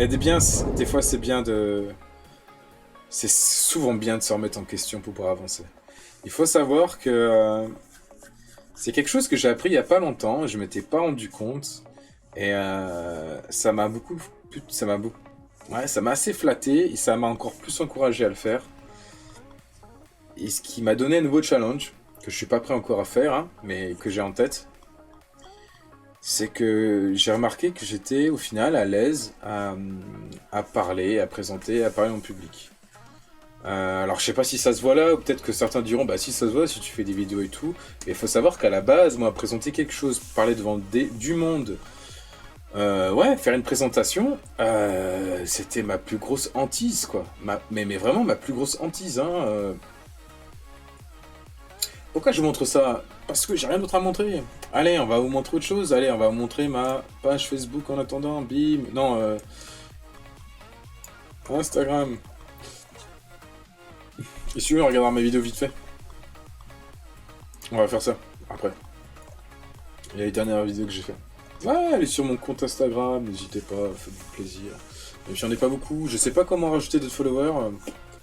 Mais des fois, c'est bien de... C'est souvent bien de se remettre en question pour pouvoir avancer. Il faut savoir que c'est quelque chose que j'ai appris il y a pas longtemps, je m'étais pas rendu compte, et ça m'a beaucoup... Ça m'a beaucoup... Ouais, ça m'a assez flatté, et ça m'a encore plus encouragé à le faire. Et ce qui m'a donné un nouveau challenge, que je suis pas prêt encore à faire, hein, mais que j'ai en tête, c'est que j'ai remarqué que j'étais au final à l'aise à parler, à présenter, à parler en public. Alors je sais pas si ça se voit là, ou peut-être que certains diront bah si ça se voit, si tu fais des vidéos et tout. Mais il faut savoir qu'à la base, moi, présenter quelque chose, parler devant du monde, ouais, faire une présentation, c'était ma plus grosse hantise, quoi. Mais vraiment ma plus grosse hantise, hein. Pourquoi je vous montre ça? Parce que j'ai rien d'autre à montrer. Allez, on va vous montrer autre chose. Allez, on va vous montrer ma page Facebook en attendant. Bim. Non, Instagram. Et si tu veux, on regardera mes vidéos vite fait. On va faire ça après. Il y a les dernières vidéos que j'ai fait. Ouais, elle est sur mon compte Instagram, n'hésitez pas, faites-vous plaisir. Et j'en ai pas beaucoup, je sais pas comment rajouter d'autres followers,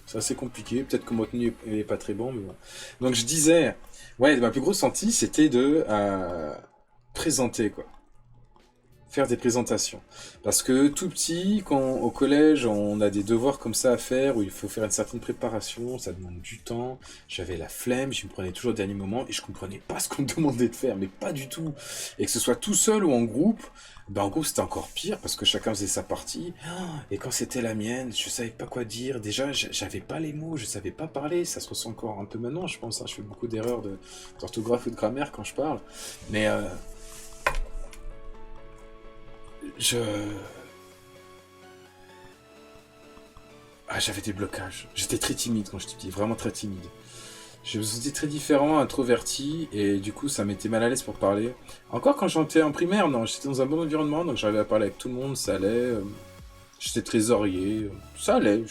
c'est assez compliqué, peut-être que mon contenu est pas très bon, mais bon. Donc je disais, ouais, ma plus grosse hantise, c'était de présenter, quoi. Faire des présentations. Parce que tout petit, quand au collège, on a des devoirs comme ça à faire, où il faut faire une certaine préparation, ça demande du temps, j'avais la flemme, je me prenais toujours au dernier moment, et je comprenais pas ce qu'on me demandait de faire, mais pas du tout. Et que ce soit tout seul ou en groupe, ben en groupe c'était encore pire, parce que chacun faisait sa partie, et quand c'était la mienne, je savais pas quoi dire, déjà j'avais pas les mots, je savais pas parler, ça se ressent encore un peu maintenant, je pense, hein, je fais beaucoup d'erreurs d'orthographe ou de grammaire quand je parle, mais je... Ah, j'avais des blocages. J'étais très timide quand j'étais petit, vraiment très timide. Je me sentais très différent, introverti, et du coup, ça m'était mal à l'aise pour parler. Encore quand j'étais en primaire, non, j'étais dans un bon environnement, donc j'arrivais à parler avec tout le monde, ça allait. J'étais trésorier, ça allait.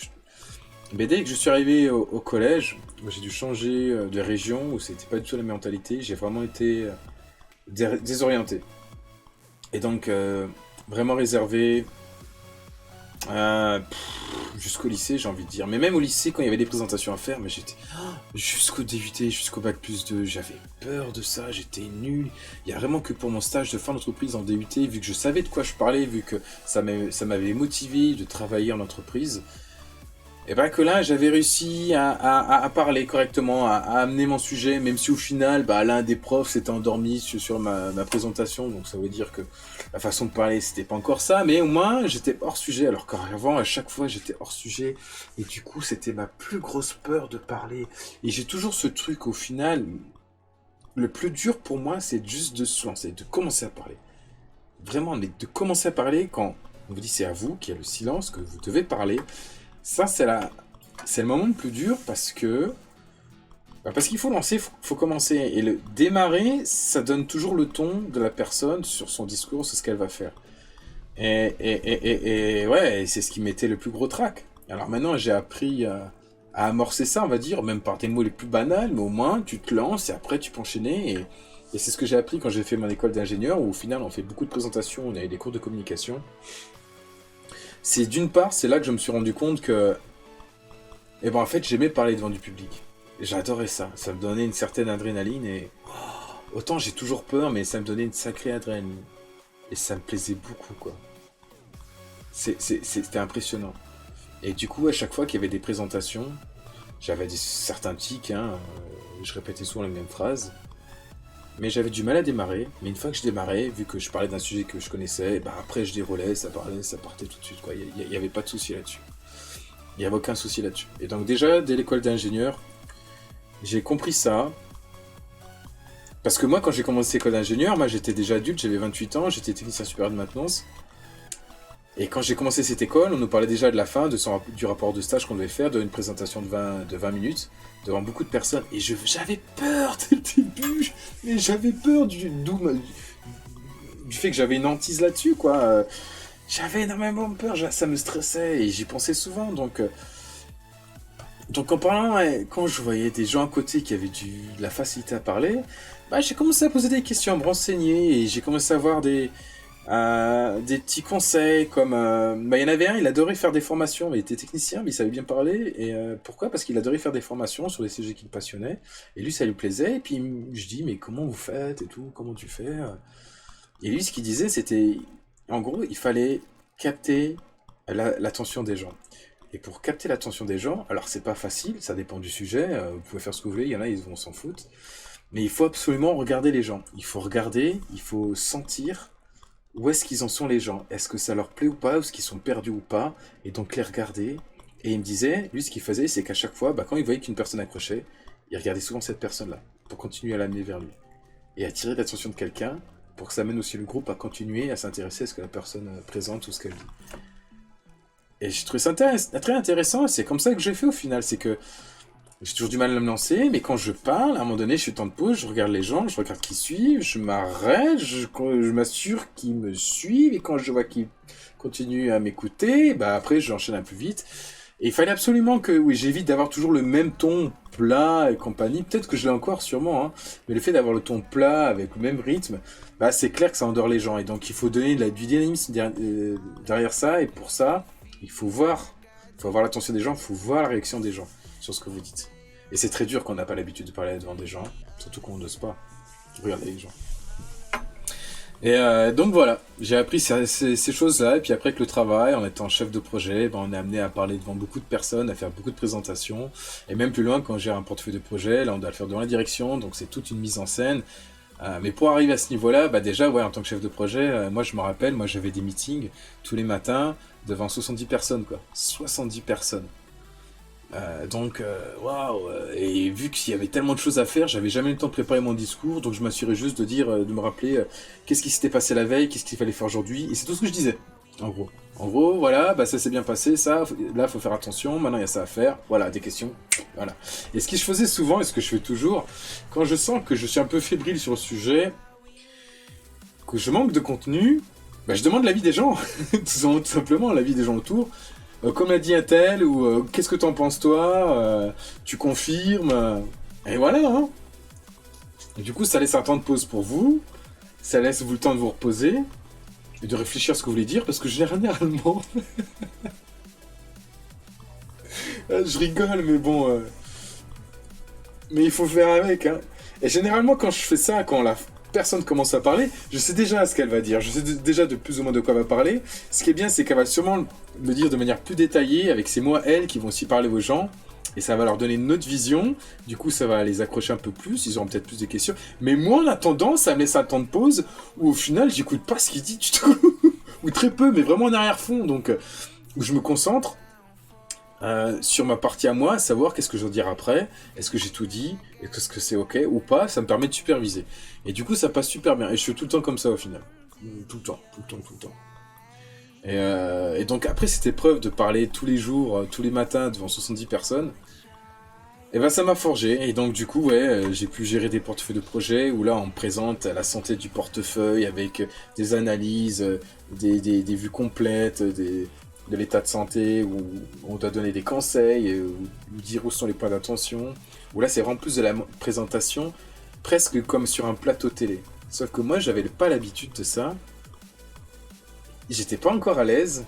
Mais dès que je suis arrivé au collège, où j'ai dû changer de région, où c'était pas du tout la même mentalité, j'ai vraiment été désorienté. Et donc, vraiment réservé, jusqu'au lycée, j'ai envie de dire. Mais même au lycée, quand il y avait des présentations à faire, mais j'étais... Jusqu'au DUT, jusqu'au bac plus 2, j'avais peur de ça, j'étais nul. Il y a vraiment que pour mon stage de fin d'entreprise en DUT, vu que je savais de quoi je parlais, vu que ça m'avait motivé de travailler en entreprise, et ben que là, j'avais réussi à parler correctement, à amener mon sujet, même si au final, bah, l'un des profs s'était endormi sur ma présentation, donc ça veut dire que la façon de parler, c'était pas encore ça, mais au moins, j'étais hors sujet, alors qu'avant, à chaque fois, j'étais hors sujet, et du coup, c'était ma plus grosse peur de parler. Et j'ai toujours ce truc, au final, le plus dur pour moi, c'est juste de se lancer, de commencer à parler. Vraiment, mais de commencer à parler quand on vous dit c'est à vous, qu'il y a le silence, que vous devez parler, ça, c'est le moment le plus dur parce que... bah, parce qu'il faut lancer, faut commencer. Et le démarrer, ça donne toujours le ton de la personne sur son discours, sur ce qu'elle va faire. Et ouais, c'est ce qui m'était le plus gros trac. Alors maintenant, j'ai appris à amorcer ça, on va dire, même par des mots les plus banals, mais au moins, tu te lances et après, tu peux enchaîner. Et c'est ce que j'ai appris quand j'ai fait mon école d'ingénieur, où au final, on fait beaucoup de présentations, on avait des cours de communication. C'est d'une part, c'est là que je me suis rendu compte que, eh ben en fait, j'aimais parler devant du public. J'adorais ça. Ça me donnait une certaine adrénaline et autant j'ai toujours peur, mais ça me donnait une sacrée adrénaline. Et ça me plaisait beaucoup, quoi. C'était impressionnant. Et du coup, à chaque fois qu'il y avait des présentations, j'avais certains tics, hein, je répétais souvent les mêmes phrases. Mais j'avais du mal à démarrer. Mais une fois que je démarrais, vu que je parlais d'un sujet que je connaissais, bah après je déroulais, ça parlait, ça partait tout de suite, quoi. Il n'y avait pas de souci là-dessus. Il n'y avait aucun souci là-dessus. Et donc déjà, dès l'école d'ingénieur, j'ai compris ça. Parce que moi, quand j'ai commencé l'école d'ingénieur, moi j'étais déjà adulte, j'avais 28 ans, j'étais technicien supérieur de maintenance. Et quand j'ai commencé cette école, on nous parlait déjà de la fin, du rapport de stage qu'on devait faire, d'une présentation de 20 minutes, devant beaucoup de personnes. Et j'avais peur dès le début, mais j'avais peur du fait que j'avais une hantise là-dessus, quoi. J'avais énormément peur, ça me stressait et j'y pensais souvent. Donc en parlant, quand je voyais des gens à côté qui avaient de la facilité à parler, bah, j'ai commencé à poser des questions, à me renseigner et j'ai commencé à voir Des petits conseils comme... il y en avait un, il adorait faire des formations, il était technicien, mais il savait bien parler. Et pourquoi? Parce qu'il adorait faire des formations sur les sujets qui le passionnaient. Et lui, ça lui plaisait. Et puis je dis, mais comment vous faites et tout? Comment tu fais? Et lui, ce qu'il disait, c'était... En gros, il fallait capter l'attention des gens. Et pour capter l'attention des gens, alors c'est pas facile, ça dépend du sujet, vous pouvez faire ce que vous voulez, il y en a, ils vont s'en foutre. Mais il faut absolument regarder les gens. Il faut regarder, il faut sentir où est-ce qu'ils en sont les gens. Est-ce que ça leur plaît ou pas, est-ce qu'ils sont perdus ou pas, et donc les regarder. Et il me disait, lui ce qu'il faisait, c'est qu'à chaque fois, quand il voyait qu'une personne accrochait, il regardait souvent cette personne-là, pour continuer à l'amener vers lui. Et attirer l'attention de quelqu'un, pour que ça amène aussi le groupe à continuer à s'intéresser à ce que la personne présente ou ce qu'elle dit. Et j'ai trouvé ça très intéressant, et c'est comme ça que j'ai fait au final, c'est que j'ai toujours du mal à me lancer, mais quand je parle, à un moment donné, je suis temps de pause, je regarde les gens, je regarde qui suivent, je m'arrête, je m'assure qu'ils me suivent, et quand je vois qu'ils continuent à m'écouter, après j'enchaîne un peu vite. Et il fallait absolument que, oui, j'évite d'avoir toujours le même ton plat et compagnie. Peut-être que je l'ai encore, sûrement, hein. Mais le fait d'avoir le ton plat avec le même rythme, c'est clair que ça endort les gens. Et donc il faut donner du dynamisme derrière ça, et pour ça, il faut avoir l'attention des gens, il faut voir la réaction des gens sur ce que vous dites. Et c'est très dur quand on n'a pas l'habitude de parler devant des gens, surtout quand on n'ose pas regarder les gens. Et donc voilà, j'ai appris ces choses-là, et puis après que le travail, en étant chef de projet, on est amené à parler devant beaucoup de personnes, à faire beaucoup de présentations, et même plus loin, quand j'ai un portefeuille de projet, là on doit le faire devant la direction, donc c'est toute une mise en scène. Mais pour arriver à ce niveau-là, déjà, ouais, en tant que chef de projet, moi je me rappelle, moi j'avais des meetings tous les matins devant 70 personnes, quoi. 70 personnes. Donc, waouh! Et vu qu'il y avait tellement de choses à faire, j'avais jamais le temps de préparer mon discours, donc je m'assurais juste de dire, de me rappeler qu'est-ce qui s'était passé la veille, qu'est-ce qu'il fallait faire aujourd'hui, et c'est tout ce que je disais, en gros. En gros, voilà, ça s'est bien passé, ça, là, faut faire attention, maintenant il y a ça à faire, voilà, des questions, voilà. Et ce que je faisais souvent, et ce que je fais toujours, quand je sens que je suis un peu fébrile sur le sujet, que je manque de contenu, je demande l'avis des gens, tout simplement, l'avis des gens autour. Comme l'a dit un tel, ou qu'est-ce que t'en penses toi, tu confirmes, et voilà, hein. Et du coup, ça laisse un temps de pause pour vous, ça laisse vous le temps de vous reposer, et de réfléchir à ce que vous voulez dire, parce que généralement, je rigole, mais bon, mais il faut faire avec, hein. Et généralement, quand je fais ça, quand la personne commence à parler, je sais déjà ce qu'elle va dire, je sais déjà de plus ou moins de quoi elle va parler. Ce qui est bien, c'est qu'elle va sûrement le dire de manière plus détaillée, avec ses mots à elle, qui vont aussi parler aux gens, et ça va leur donner une autre vision, du coup ça va les accrocher un peu plus, ils auront peut-être plus de questions, mais moi en attendant, ça me laisse un temps de pause, où au final, j'écoute pas ce qu'il dit du tout, ou très peu, mais vraiment en arrière-fond, donc où je me concentre, sur ma partie à moi, à savoir qu'est-ce que je dois dire après, est-ce que j'ai tout dit, est-ce que c'est ok ou pas, ça me permet de superviser. Et du coup, ça passe super bien. Et je suis tout le temps comme ça au final. Tout le temps, tout le temps, tout le temps. Et donc après cette épreuve de parler tous les jours, tous les matins devant 70 personnes, ça m'a forgé. Et donc du coup, ouais, j'ai pu gérer des portefeuilles de projets où là on me présente la santé du portefeuille avec des analyses, des vues complètes, de l'état de santé, où on doit donner des conseils, ou dire où sont les points d'attention. Où là c'est vraiment plus de la présentation, presque comme sur un plateau télé. Sauf que moi j'avais pas l'habitude de ça. J'étais pas encore à l'aise.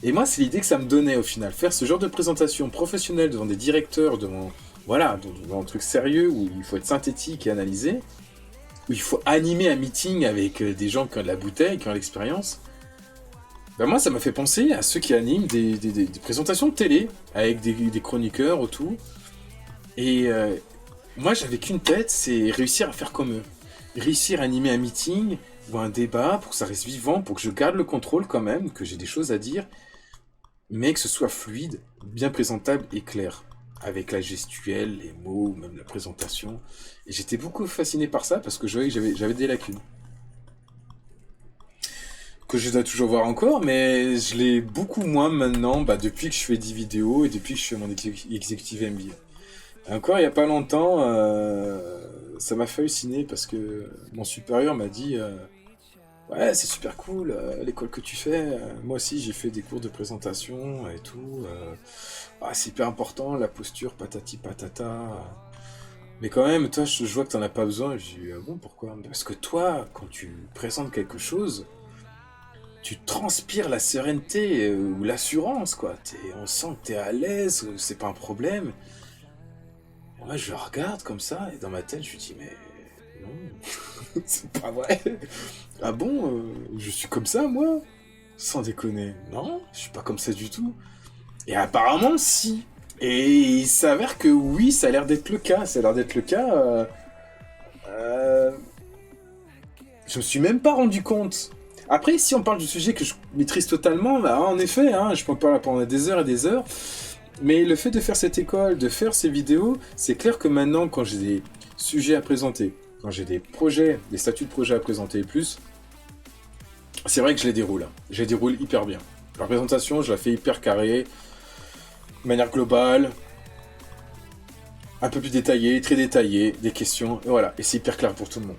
Et moi, c'est l'idée que ça me donnait au final. Faire ce genre de présentation professionnelle devant des directeurs, devant un truc sérieux où il faut être synthétique et analysé, où il faut animer un meeting avec des gens qui ont de la bouteille, qui ont l'expérience. Moi, ça m'a fait penser à ceux qui animent des présentations de télé, avec des chroniqueurs autour. Et moi, j'avais qu'une tête, c'est réussir à faire comme eux. Réussir à animer un meeting ou un débat pour que ça reste vivant, pour que je garde le contrôle quand même, que j'ai des choses à dire, mais que ce soit fluide, bien présentable et clair, avec la gestuelle, les mots, même la présentation. Et j'étais beaucoup fasciné par ça parce que je voyais que j'avais des lacunes. Que je dois toujours voir encore, mais je l'ai beaucoup moins maintenant, depuis que je fais 10 vidéos et depuis que je fais mon executive MBA. Encore il n'y a pas longtemps, ça m'a fait halluciner parce que mon supérieur m'a dit ouais, c'est super cool, l'école que tu fais. Moi aussi, j'ai fait des cours de présentation et tout. C'est hyper important, la posture, patati patata. Mais quand même, toi, je vois que t'en as pas besoin. Je dis, ah bon, pourquoi? Parce que toi, quand tu présentes quelque chose, tu transpires la sérénité ou l'assurance, quoi. On sent que t'es à l'aise, c'est pas un problème. Et moi, je le regarde comme ça, et dans ma tête, je lui dis, mais non, c'est pas vrai. Ah bon, je suis comme ça, moi? Sans déconner. Non, je suis pas comme ça du tout. Et apparemment, si. Et il s'avère que oui, ça a l'air d'être le cas. Ça a l'air d'être le cas. Je me suis même pas rendu compte. Après, si on parle du sujet que je maîtrise totalement, bah, en effet, hein, je peux en parler pendant des heures et des heures. Mais le fait de faire cette école, de faire ces vidéos, c'est clair que maintenant, quand j'ai des sujets à présenter, quand j'ai des projets, des statuts de projets à présenter et plus, c'est vrai que je les déroule. Je les déroule hyper bien. La présentation, je la fais hyper carrée, de manière globale, un peu plus détaillée, très détaillée, des questions, et voilà. Et c'est hyper clair pour tout le monde.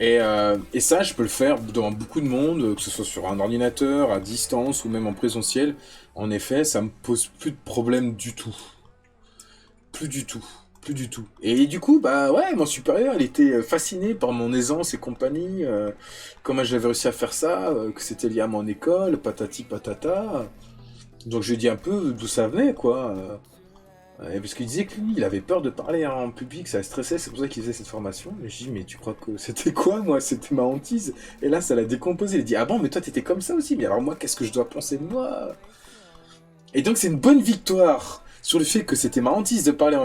Et ça, je peux le faire devant beaucoup de monde, que ce soit sur un ordinateur, à distance ou même en présentiel. En effet, ça me pose plus de problème du tout. Plus du tout. Plus du tout. Et du coup, bah ouais, mon supérieur, il était fasciné par mon aisance et compagnie, comment j'avais réussi à faire ça, que c'était lié à mon école, patati patata. Donc je lui ai dit un peu d'où ça venait, quoi. Parce qu'il disait que lui, il avait peur de parler en public, ça le stressait, c'est pour ça qu'il faisait cette formation. Et je dis, mais tu crois que c'était quoi, moi? C'était ma hantise. Et là, ça l'a décomposé. Il dit, ah bon, mais toi, t'étais comme ça aussi. Mais alors moi, qu'est-ce que je dois penser de moi? Et donc, c'est une bonne victoire sur le fait que c'était ma hantise de parler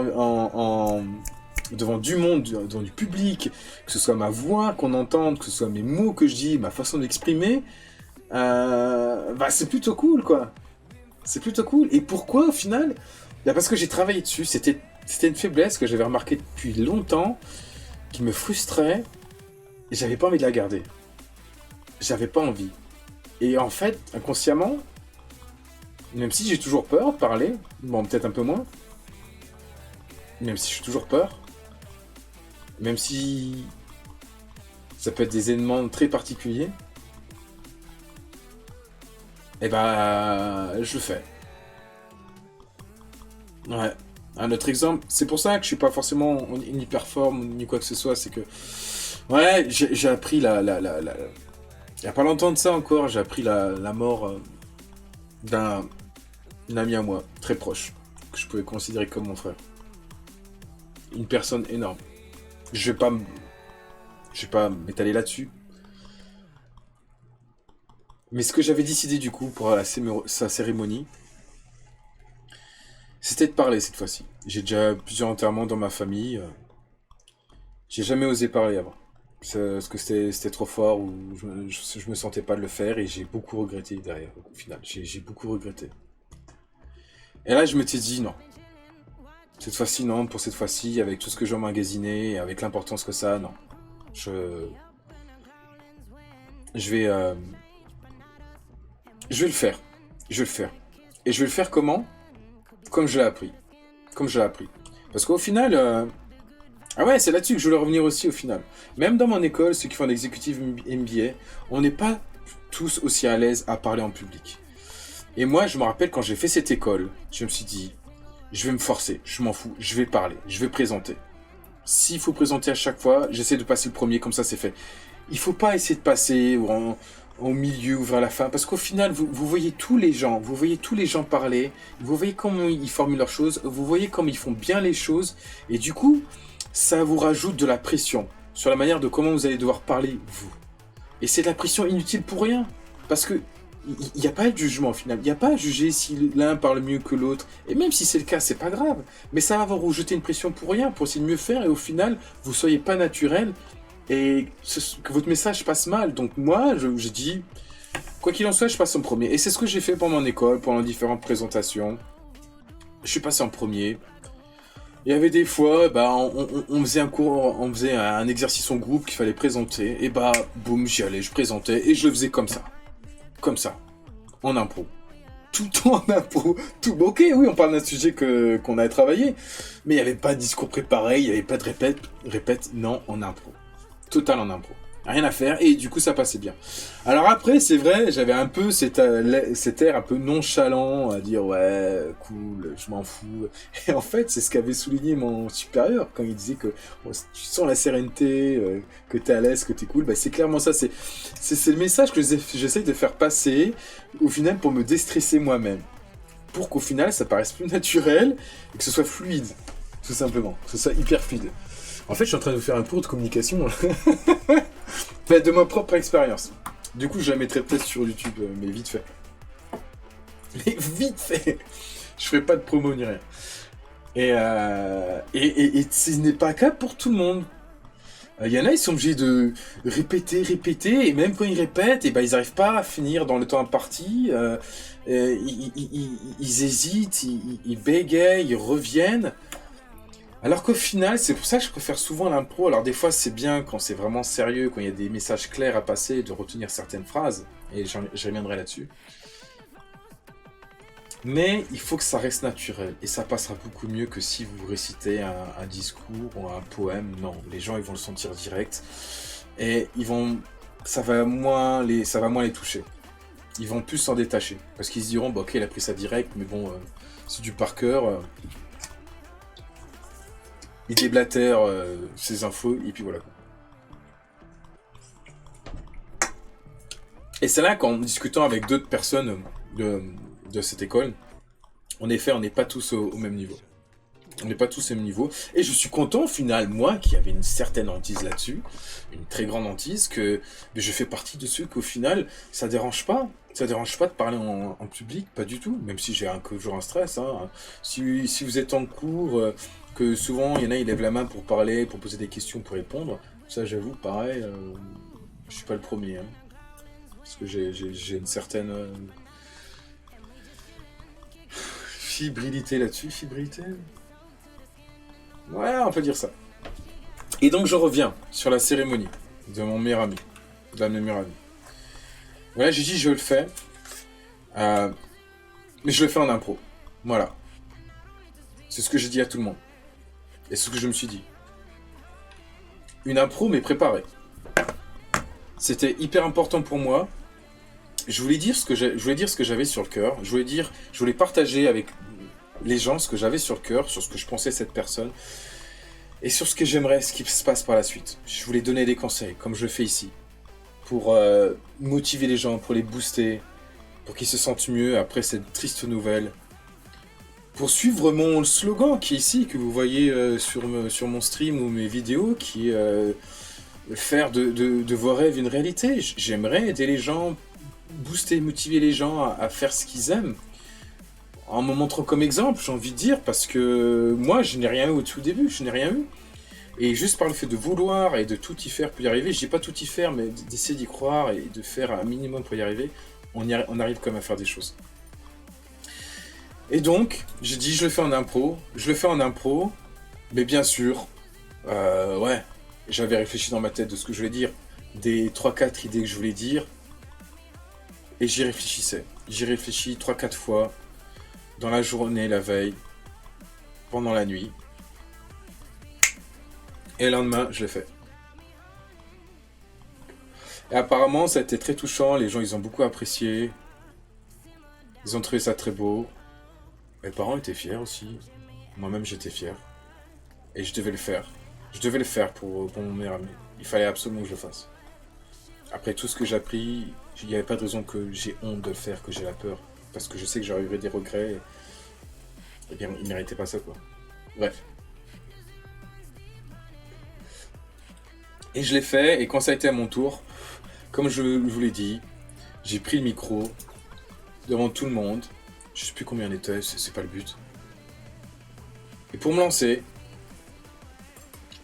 devant du monde, devant du public, que ce soit ma voix qu'on entende, que ce soit mes mots que je dis, ma façon d'exprimer. Bah, c'est plutôt cool, quoi. C'est plutôt cool. Et pourquoi, au final? Bah parce que j'ai travaillé dessus, c'était une faiblesse que j'avais remarquée depuis longtemps, qui me frustrait, et j'avais pas envie de la garder. J'avais pas envie. Et en fait, inconsciemment, même si j'ai toujours peur de parler, bon peut-être un peu moins, même si j'ai toujours peur, même si ça peut être des événements très particuliers, et bah je le fais. Ouais. Un autre exemple, c'est pour ça que je suis pas forcément une hyper forme ni quoi que ce soit, c'est que ouais, j'ai appris il y a pas longtemps de ça encore, j'ai appris la mort d'un ami à moi, très proche, que je pouvais considérer comme mon frère. Une personne énorme. Je vais pas m'étaler là-dessus. Mais ce que j'avais décidé du coup pour sa cérémonie, c'était de parler cette fois-ci. J'ai déjà plusieurs enterrements dans ma famille. J'ai jamais osé parler avant. Parce que c'était trop fort ou je me sentais pas de le faire et j'ai beaucoup regretté derrière au final. J'ai beaucoup regretté. Et là je me suis dit non. Cette fois-ci non, pour cette fois-ci, avec tout ce que j'ai emmagasiné, avec l'importance que ça a, non. Je vais le faire. Je vais le faire. Et je vais le faire comment? Comme je l'ai appris. Comme je l'ai appris. Parce qu'au final... Ah ouais, c'est là-dessus que je voulais revenir aussi au final. Même dans mon école, ceux qui font l'executive MBA, on n'est pas tous aussi à l'aise à parler en public. Et moi, je me rappelle quand j'ai fait cette école, je me suis dit, je vais me forcer, je m'en fous, je vais parler, je vais présenter. S'il faut présenter à chaque fois, j'essaie de passer le premier, comme ça c'est fait. Il faut pas essayer de passer au milieu ou vers la fin, parce qu'au final, vous voyez tous les gens, parler, vous voyez comment ils formulent leurs choses, vous voyez comment ils font bien les choses, et du coup, ça vous rajoute de la pression sur la manière de comment vous allez devoir parler, vous. Et c'est de la pression inutile pour rien, parce que il n'y a pas de jugement au final, il n'y a pas à juger si l'un parle mieux que l'autre, et même si c'est le cas, c'est pas grave, mais ça va vous jeter une pression pour rien, pour essayer de mieux faire, et au final, vous soyez pas naturel, et que votre message passe mal. Donc moi, je dis, quoi qu'il en soit, je passe en premier. Et c'est ce que j'ai fait pendant mon école, pendant différentes présentations. Je suis passé en premier. Il y avait des fois, bah, on faisait un cours, on faisait un exercice en groupe qu'il fallait présenter. Et bah, boum, j'y allais, je présentais, et je le faisais comme ça. Comme ça. En impro. Tout en impro. Tout, ok, oui, on parle d'un sujet qu'on a travaillé. Mais il n'y avait pas de discours préparé, il n'y avait pas de répète, non, en impro. Total en impro. rien à faire, et du coup ça passait bien. Alors après, c'est vrai, j'avais un peu cet air un peu nonchalant à dire ouais, cool, je m'en fous. Et en fait, c'est ce qu'avait souligné mon supérieur quand il disait que oh, tu sens la sérénité, que t'es à l'aise, que t'es cool. Bah, c'est clairement ça, c'est le message que j'essaye de faire passer au final pour me déstresser moi-même. Pour qu'au final ça paraisse plus naturel et que ce soit fluide, tout simplement, que ce soit hyper fluide. En fait, je suis en train de vous faire un cours de communication. Fait de ma propre expérience. Du coup, je la mettrai peut-être sur YouTube, mais vite fait. Mais vite fait. Je ferai pas de promo ni rien. Et ce n'est pas le cas pour tout le monde. Il y en a, ils sont obligés de répéter, et même quand ils répètent, et ben, ils n'arrivent pas à finir dans le temps imparti. Ils hésitent, ils bégayent, ils reviennent. Alors qu'au final, c'est pour ça que je préfère souvent l'impro. Alors des fois, c'est bien quand c'est vraiment sérieux, quand il y a des messages clairs à passer, de retenir certaines phrases. Et je reviendrai là-dessus. Mais il faut que ça reste naturel. Et ça passera beaucoup mieux que si vous récitez un discours ou un poème. Non, les gens, ils vont le sentir direct. Et ça va moins les toucher. Ils vont plus s'en détacher. Parce qu'ils se diront, bah, ok, il a pris ça direct, mais bon, c'est du par cœur. Il déblatère ses infos, et puis voilà. Et c'est là qu'en discutant avec d'autres personnes de cette école, en effet, on n'est pas tous au même niveau. On n'est pas tous au même niveau. Et je suis content, au final, moi, qui avait une certaine hantise là-dessus, une très grande hantise, que je fais partie de ceux qu'au final, ça dérange pas. Ça dérange pas de parler en public, pas du tout. Même si j'ai toujours un stress. Hein. Si vous êtes en cours, que souvent, il y en a, ils lèvent la main pour parler, pour poser des questions, pour répondre. Ça, j'avoue, pareil, je suis pas le premier. Hein. Parce que j'ai une certaine fibrilité là-dessus. Fibrilité ? Ouais, on peut dire ça. Et donc, je reviens sur la cérémonie de mon meilleur ami. De la meilleure amie. Voilà, j'ai dit, je le fais. Mais je le fais en impro. Voilà. C'est ce que j'ai dit à tout le monde. Et c'est ce que je me suis dit. Une impro, mais préparée. C'était hyper important pour moi. Je voulais dire ce que j'avais sur le cœur. Je voulais partager avec les gens ce que j'avais sur le cœur, sur ce que je pensais cette personne, et sur ce que j'aimerais, ce qui se passe par la suite. Je voulais donner des conseils, comme je le fais ici, pour motiver les gens, pour les booster, pour qu'ils se sentent mieux après cette triste nouvelle. Pour suivre mon slogan qui est ici, que vous voyez sur mon stream ou mes vidéos, qui est faire de vos rêves une réalité. J'aimerais aider les gens, booster, motiver les gens à faire ce qu'ils aiment. En me montrant comme exemple, j'ai envie de dire, parce que moi, je n'ai rien eu au tout début, je n'ai rien eu. Et juste par le fait de vouloir et de tout y faire pour y arriver, je dis pas tout y faire, mais d'essayer d'y croire et de faire un minimum pour y arriver, on arrive quand même à faire des choses. Et donc, j'ai dit, je le fais en impro, mais bien sûr, ouais, j'avais réfléchi dans ma tête de ce que je voulais dire, des 3-4 idées que je voulais dire, et j'y réfléchissais. J'y réfléchis 3-4 fois, dans la journée, la veille, pendant la nuit. Et le lendemain, je l'ai fait. Et apparemment, ça a été très touchant. Les gens, ils ont beaucoup apprécié. Ils ont trouvé ça très beau. Mes parents étaient fiers aussi. Moi-même, j'étais fier. Et je devais le faire. Je devais le faire pour mon meilleur ami. Il fallait absolument que je le fasse. Après tout ce que j'ai appris, il n'y avait pas de raison que j'ai honte de le faire, que j'ai la peur. Parce que je sais que j'aurais des regrets. Et bien, il ne méritait pas ça, quoi. Bref. Et je l'ai fait, et quand ça a été à mon tour, comme je vous l'ai dit, j'ai pris le micro devant tout le monde. Je sais plus combien on était, c'est pas le but. Et pour me lancer,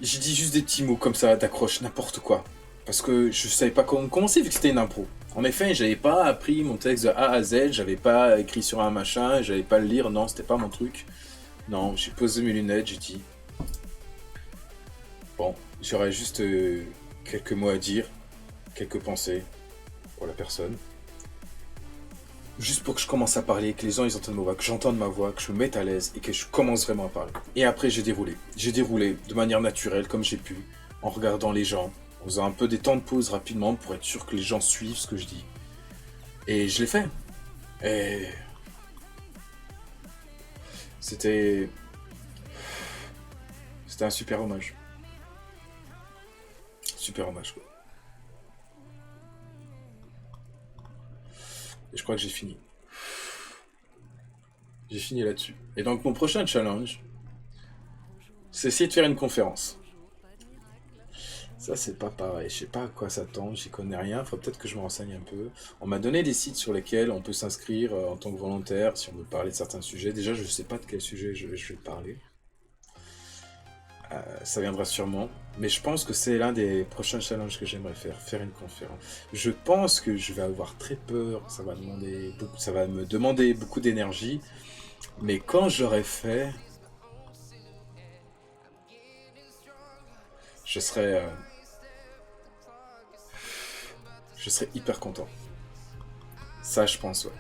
j'ai dit juste des petits mots comme ça, d'accroche, n'importe quoi. Parce que je savais pas comment commencer vu que c'était une impro. En effet, j'avais pas appris mon texte de A à Z, j'avais pas écrit sur un machin, j'avais pas le lire, non, c'était pas mon truc. Non, j'ai posé mes lunettes, j'ai dit... Bon, j'aurais juste quelques mots à dire, quelques pensées pour la personne. Juste pour que je commence à parler, que les gens ils entendent ma voix, que j'entende ma voix, que je me mette à l'aise et que je commence vraiment à parler. Et après j'ai déroulé. J'ai déroulé de manière naturelle comme j'ai pu, en regardant les gens, en faisant un peu des temps de pause rapidement pour être sûr que les gens suivent ce que je dis. Et je l'ai fait. Et c'était un super hommage. Super hommage, quoi. Et je crois que j'ai fini. J'ai fini là-dessus. Et donc mon prochain challenge, c'est essayer de faire une conférence. Ça, c'est pas pareil. Je sais pas à quoi s'attendre, j'y connais rien. Faut peut-être que je me renseigne un peu. On m'a donné des sites sur lesquels on peut s'inscrire en tant que volontaire si on veut parler de certains sujets. Déjà, je sais pas de quel sujet je vais parler. Ça viendra sûrement. Mais je pense que c'est l'un des prochains challenges que j'aimerais faire une conférence. Je pense que je vais avoir très peur. Ça va me demander beaucoup d'énergie. Mais quand j'aurai fait, je serai, euh, je serai hyper content. Ça, je pense, ouais.